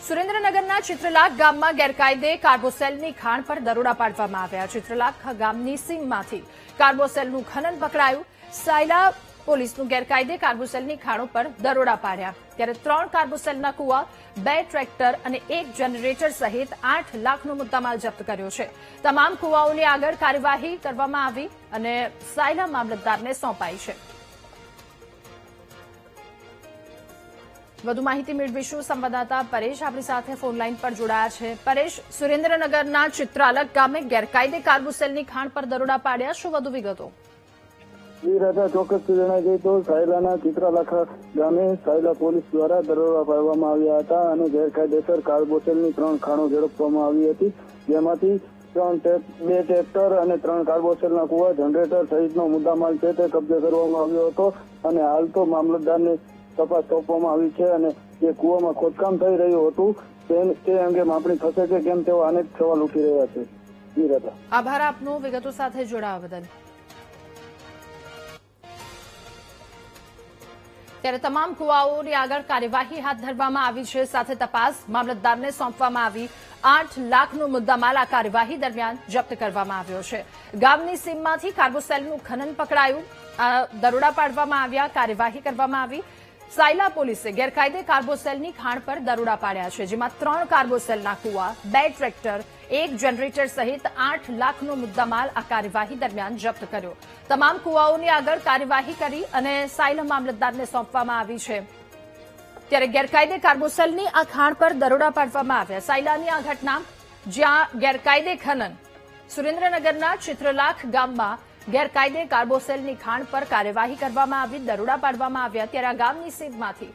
સુરેન્દ્રનગરના ચિત્રલાખ ગામમાં ગેરકાયદે કાર્બોસેલની ખાણ પર દરોડા પાડવામાં આવ્યા। ચિત્રલાખ ગામની સીમમાંથી કાર્બોસેલનું ખનન પકડાયું। સાયલા પોલીસનું ગેરકાયદે કાર્બોસેલની ખાણો પર દરોડા પાડ્યા ત્યારે 3 કાર્બોસેલના કુવા, 2 ટ્રેક્ટર અને 1 જનરેટર સહિત 8 લાખનો મુદ્દામાલ જપ્ત કર્યો છે। તમામ કુવાઓની આગળ કાર્યવાહી કરવામાં આવી અને સાયલા મામલતદારને સોંપાઈ છે। વધુ માહિતી મેળવીશું। સંવાદદાતા પરેશ આપણી સાથે ફોનલાઈન પર જોડાયા છે। પરેશ, સુરેન્દ્રનગરના ચિત્રાલક ગામે ગેરકાયદે કાર્બોસેલની ખાણ પર દરોડા પાડ્યા, શું વધુ વિગતો? ચોક્કસથી જણાઈ જાય તો સાયલાના ચિત્રાલાખા ગામે સાયલા પોલીસ દ્વારા દરોડા પાડવામાં આવ્યા હતા અને ગેરકાયદેસર કાર્બોસેલની 3 ખાણો ઝડપવામાં આવી હતી, જેમાંથી 2 ટ્રેક્ટર અને 3 કાર્બોસેલના કુવા, જનરેટર સહિતનો મુદ્દામાલ છે તે કબજે કરવામાં આવ્યો હતો અને હાલ તો મામલતદારને તપાસ સોંપવામાં આવી છે અને જે કુવામાં ખોદકામ થઈ રહ્યું હતું તે અંગે માપણી થશે કે કેમ તેવા અનેક સવાલ ઉઠી રહ્યા છે। આભાર આપનો વિગતો સાથે જોડાવા બદલ। ત્યારે તમામ કુવાઓની આગળ કાર્યવાહી હાથ ધરવામાં આવી છે, સાથે તપાસ મામલતદારને સોંપવામાં આવી। 8 લાખનો મુદ્દામાલ આ કાર્યવાહી દરમિયાન જપ્ત કરવામાં આવ્યો છે। ગામની સીમમાંથી કાર્બોસેલનું ખનન પકડાયું, દરોડા પાડવામાં આવ્યા, કાર્યવાહી કરવામાં આવી। સાયલા પોલીસે ગેરકાયદે કાર્બોસેલની ખાણ પર દરોડા પાડ્યા છે, જેમાં 3 કાર્બોસેલના કુવા, 2 ટ્રેક્ટર, 1 જનરેટર સહિત 8 લાખનો મુદ્દામાલ આ કાર્યવાહી દરમિયાન જપ્ત કર્યો। તમામ કુવાઓની આગળ કાર્યવાહી કરી અને સાયલા મામલતદારને સોંપવામાં આવી છે। ત્યારે ગેરકાયદે કાર્બોસેલની આ ખાણ પર દરોડા પાડવામાં આવ્યા। સાયલાની આ ઘટના જ્યાં ગેરકાયદે ખનન, સુરેન્દ્રનગરના ચિત્રલાખ ગામમાં ગેરકાયદે કાર્બોસેલની ખાણ પર કાર્યવાહી કરવામાં આવી, દરોડા પાડવામાં આવ્યા, ત્યારે આ ગામની સીમમાંથી